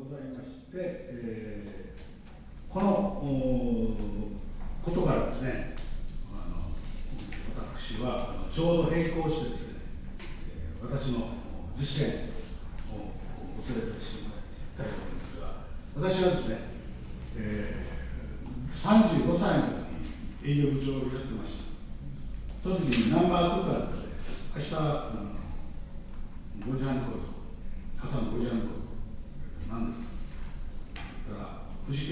ございまして、このことからですね、私はちょうど並行してですね、私の実践をお連れしていきたいと思いますが、私はですね、35歳の時に営業部長をやってました。その時にナンバー2からですね、明日5時半に来いと、朝の5時半に来いと、何ですかだから富士、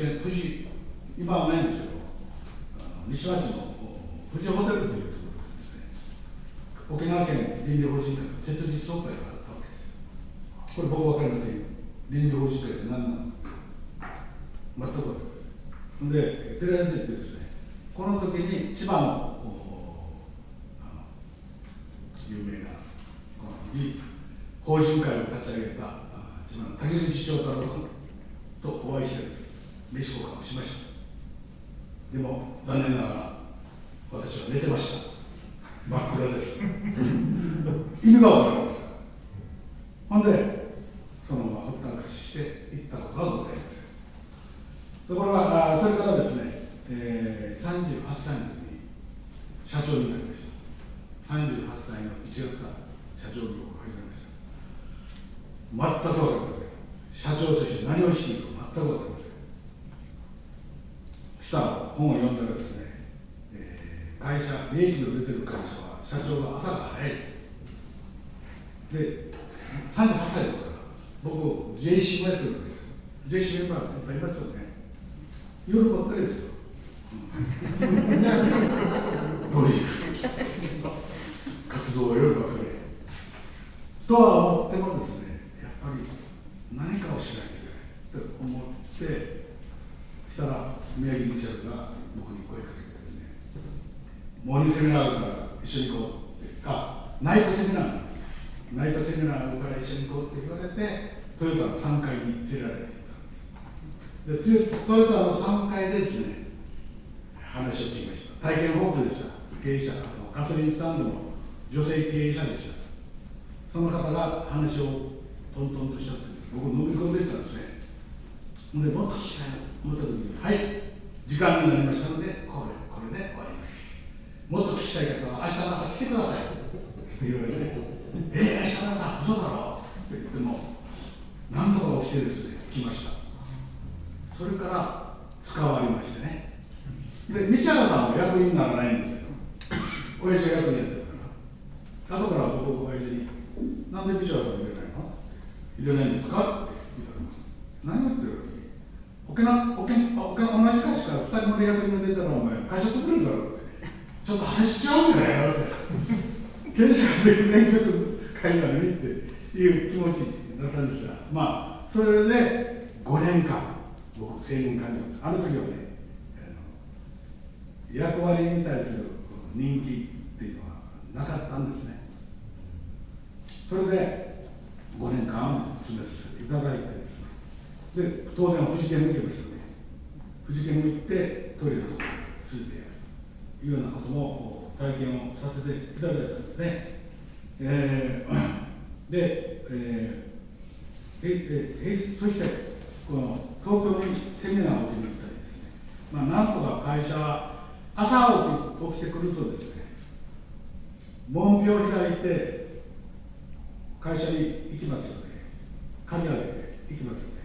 今はないんですけど、西町の富士ホテルというところですね、沖縄県倫理法人会の設立総会があったわけですよ。これ僕分かりませんよ。倫理法人会って何なのか全く分かりません。で、連れられてってですね、この時に千葉の有名な法人会を立ち上げた千葉の竹内長太郎さんとお会いしてです、飯交換をしました。でも残念ながら私は寝てました。真っ暗です意味が分からないですから。ほんでそのままほったらかしして行ったことがございます。ところがそれからですね、38歳の時に社長になりました。38歳の1月から社長業を始めました。全く分かりません。社長として何をしていいか全く分かりません。したら本を読んだらですね、会社、利益の出てる会社は社長が朝が早い。で、38歳ですから、僕、JC もやってるんですよ。JC メンバーいっぱいいますよね。夜ばっかりですよ。ドリフ。活動は夜ばっかり。とは思ってもですね、やっぱり何かをしないといけないと思って、したら宮城ミシェルが僕に声かけてですね、モーニングセミナーあるから一緒に行こうって、ナイトセミナーなんです。ナイトセミナーあるから一緒に行こうって言われて、トヨタの3階に連れられていったんです。で、トヨタの3階でですね、話を聞きました。体験報告でした。経営者、ガソリンスタンドの女性経営者でした。その方が話をトントンとしたって、僕飲み込んでいったんですね。で、もっと聞きたいと思った時に、はい、時間になりましたので、これで終わります。もっと聞きたい方は明日の朝来てくださいって言われて、明日の朝、嘘だろって言っても、なんとか起きてですね、来ました。それから使われましてね。で、道原さんは役員にならないんですよ。親父が役員やってるから。後から僕、親父に、なんで道原さん入れないの入れないんですかって言ったら、何を言ってる同じ会社から2人の役員が出たら、お前、会社作れるだろうって、ちょっと話しちゃうんじゃないのって、経営者が勉強する会なのにっていう気持ちだったんですが、まあ、それで5年間、僕、青年官僚です。あの時はね、役割に対する人気っていうのはなかったんですね。それで5年間詰めさせていただいてですね、で、当然、富士県向けですよね。富士県向いてトイレの外についてやるというようなことも体験をさせていただいたんですね。そして、この東京にセミナーを受けに行ったりですね、なんとか会社は朝起きてくるとですね、門扉を開いて会社に行きますよね。鍵開けて行きますよね。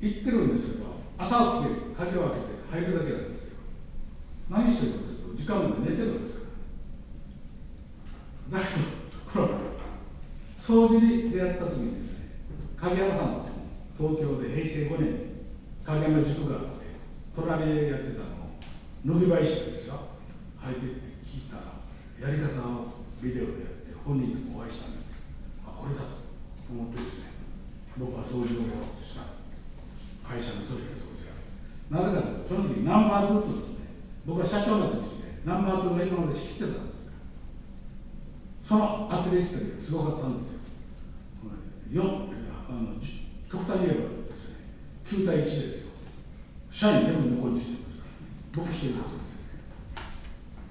行ってるんですけど、朝起きて鍵を開けて入るだけなんですよ。何してるかというと、時間まで寝てるんですよ。だけど、この掃除に出会った時にですね、影山さんと東京で平成5年に影山塾があって、隣でやってたのを脱ぎ履いしてですよ、履いてって聞いたら、やり方をビデオでやって、本人ともお会いしたんですよ。これだと思ってですね、僕は掃除をやろうとした。会社のトイレの掃除が。なぜかというと、その時ナンバー2とですね、僕は社長になった時で、ナンバー2が今まで仕切ってたんですから、その圧力というのがすごかったんですよ。極端に言えばですね、9対1ですよ。社員全部残りついてますから、僕一人ことですよね。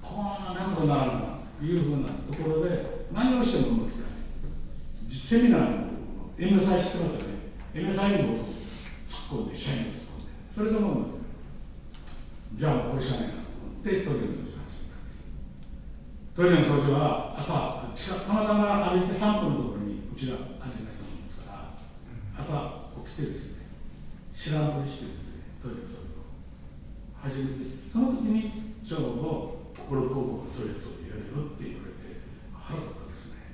こんなことにならないというふうなところで、何をしてもうまくいかない。セミナーの M サイ知ってますよね。MSI にも突っ込んで、社員を突っ込んで、それでもじゃあもうこれしかないなと思ってトイレの掃除を始めたんです。トイレの掃除は朝、たまたま歩いて3分のところにうちがありましたもんですから、朝起きてですね、知らんぷりしてですね、トイレの掃除を始めて、その時にちょうどゴルフ高校のトイレの掃除やるよって言われて、腹立ったんですね。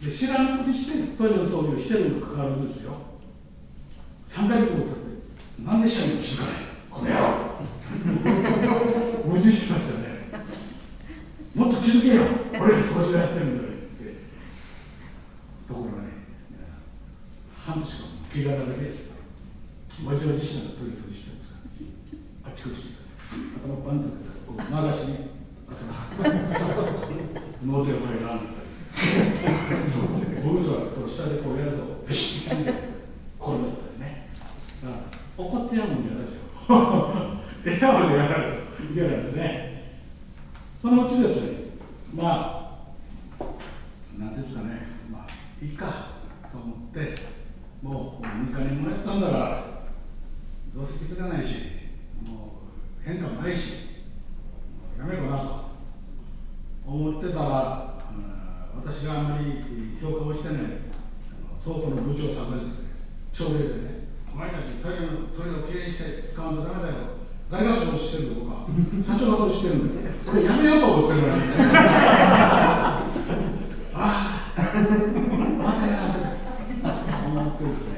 で、知らんぷりしてトイレの掃除をしてるにもかかわらずですよ、3ヶ月も経って、なんで社員に気づかないこの野郎矛盾してますよね。もっと気づけよ、俺が掃除をやってるんだよって。ところがね、半年間気がだらけですから、わじわじしながらトイレ掃除してるんですから、あっちこっち頭バンと流しに脳天を入らんかったりブーツはこう下でこうやるとペシッてこれだったりね。だから怒ってやるもんじゃないですよ笑顔でやられるといけないですね。そのうちですね、まあなんていうんですかね、まあいいかと思ってもう2回もやったんだからどうせ気づかないしもう変化もないしやめようかなと思ってたら、私があんまり評価をしてない倉庫の部長さんがですね、朝礼でね、お前たちトイレをきれいにして使わんとダメだよ、誰がそうしてるのとか、社長がそうしてるんだよ、これやめようと思ってるのに、ああ、まさやなって思ってですね、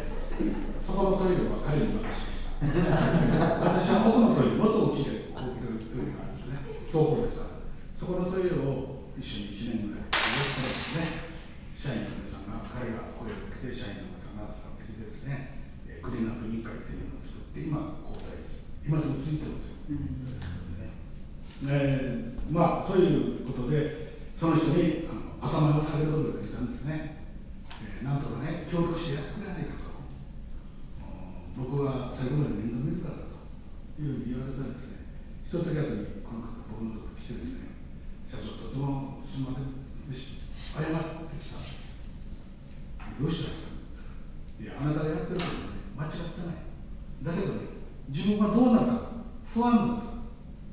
そこのトイレは彼に任せました。私は奥のトイレ、もっと大きいトイレがあるんですね、倉庫ですから、そこのトイレを一緒に1年ぐらいやってですね、社員の皆さんが、彼が声をかけて、社員の皆さんが集まってきてですね、クリーンアップ委員会っていうのを作って、今、交代です。今でもついてるんですよ。まあ、そういうことで、その人に頭を下げることができたんですね。なんとかね、協力してやってくれないかと。僕は最後まで面倒見るからというふうに言われたんですね。一時後にこの方、僕のところに来てですね、社長、とてもすみませんでした。謝ってきたんです。どうしたんですか？いや、あなたがやってることは、ね、間違ってない。だけどね、自分はどうなるか不安だっ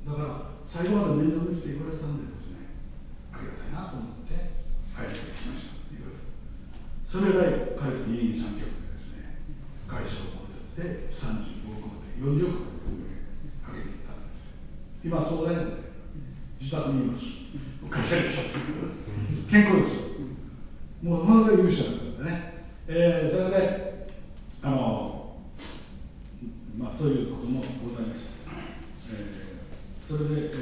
た。だから最後まで面倒見て言われたんでですね、ありがたいなと思って帰ってきましたっていう。それ以来彼と二人三脚でですね、会社を立てて35億まで40億まで上げていったんですよ。今そうだよね、自宅にいます。会社に来た健康ですよ。もうまだ優秀なんでね。それでまあそういうこともございました。それで、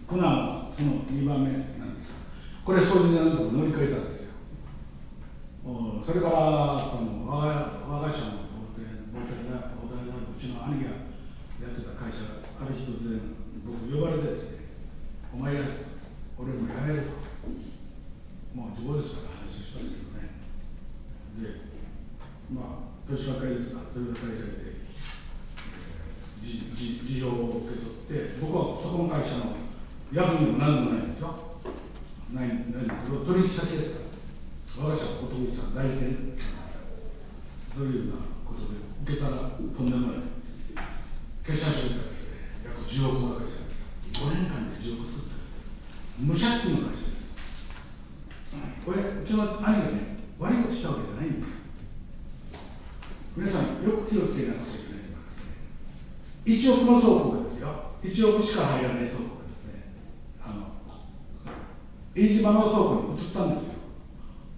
苦難はその2番目なんですが、これ掃除でなんとか乗り換えたんですよ。それから我が社の大手がうちの兄がやってた会社がある日突然僕呼ばれてですね、お前やれと、俺もやめると、もう自業ですから話をしたんですけどね。で、まあ年若いですが、それが会社で事情を受け取って、僕はそこの会社の役員でも何でもないんですよ。ないんですけど、取引先ですから、我が社はことぶさん代理店なんですよ。そういうようなことで受けたらとんでもない決算書がですね、約10億の会社なんですよ。5年間で10億作った無借金の会社ですよ。これ、うちの兄がね、悪いことしたわけじゃないんですよ。皆さん、よく気をつけなくちゃいけないのはですね、1億の倉庫がですよ、1億しか入らない倉庫がですね、飯島の倉庫に移ったんですよ。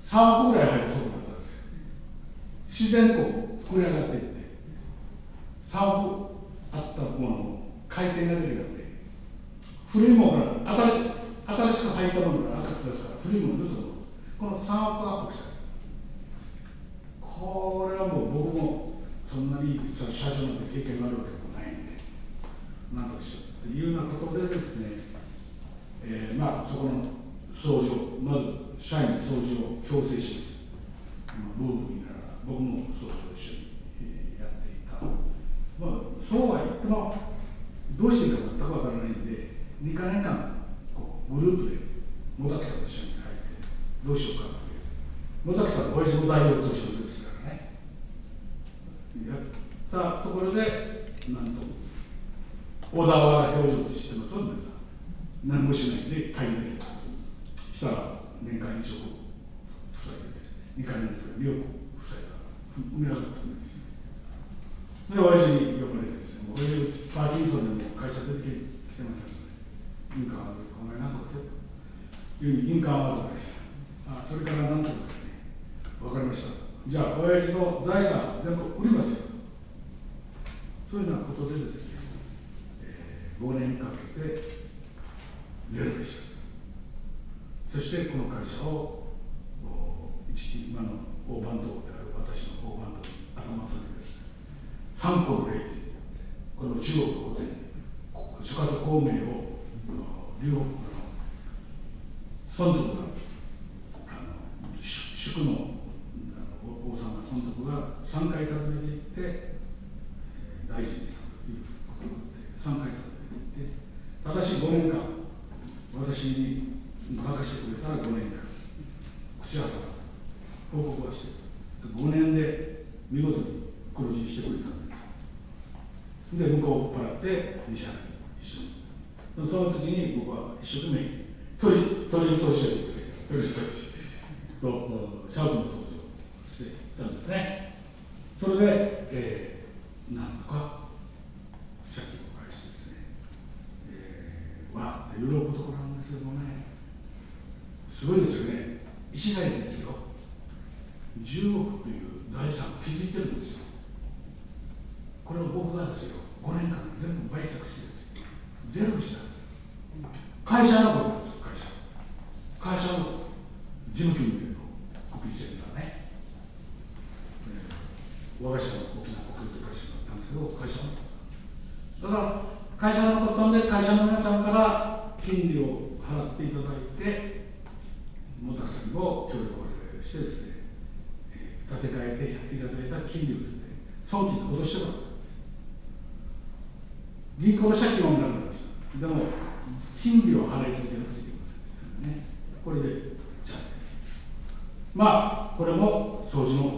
3億ぐらい入る倉庫だったんですよ。自然と膨れ上がっていって、3億あったものを回転が出てきて、古いものから新しく入ったものから新しくですから、古いものずっとこの3億アップした。これはもう僕もそんなに社長なんて経験があるわけでもないんで、なんとしようというようなことでですね、まあそこの掃除を、まず社員の掃除を強制します。ブームになら僕も掃除を一緒にやっていた。まあそうは言ってもどうしていいか全くわからないんで、2か年間こうグループで野崎さんと一緒に入ってどうしようかっていう。野崎さんは親父の代表としてですからね、たところで、なんと小田原表情って知ってますか、皆さん。何もしないで会議でしたら年間1億負債出て、2回目ですが2億負債が埋めなかったんですよ。で、親父に呼ばれてですね、親父パーキンソンでも会社出てきてませんので、印鑑はお前なんとかせという印鑑は後でした。それからなんとかですね、分かりました。じゃあ、親父の財産全部売りますよ。そういうようなことでですね、5年かけてゼロにしました。そしてこの会社を今の大番頭である私の大番頭に頭下げですね、3個の例でこの中国の御殿に諸葛孔明を劉北孫徳が祝の王様孫徳が3回訪ねていって大臣にしたということで3回訪ねていって、ただし5年間私に任せてくれたら5年間口挟ま報告はして5年で見事に黒字にしてくれたんです。で向こうを払って2社一緒に、その時に僕は一生懸命取り掃除ができませんから取り掃除とシャープの掃除をしていったんですね。それで、なんとか借金を返してですね、喜ぶところなんですけどもね、すごいですよね。一代でですよ、10億という財産を築いてるんですよ。これを僕がですよ、5年間全部売却してですよ、ゼロにした。会社のことなんですよ、会社の事務局のコピーセンターね。我が社の大きなコピーという会社だったんですけど、会社のことだから会社のことなんで、会社の皆さんから金利を払っていただいて、もたくさんも協力をしてですね、立て替えていただいた金利をですね、損金で脅してもらった。銀行の借金はなくなりました。でも、金利を払い続けなくちゃいけませんでしたね。これで、じゃあ、これも掃除の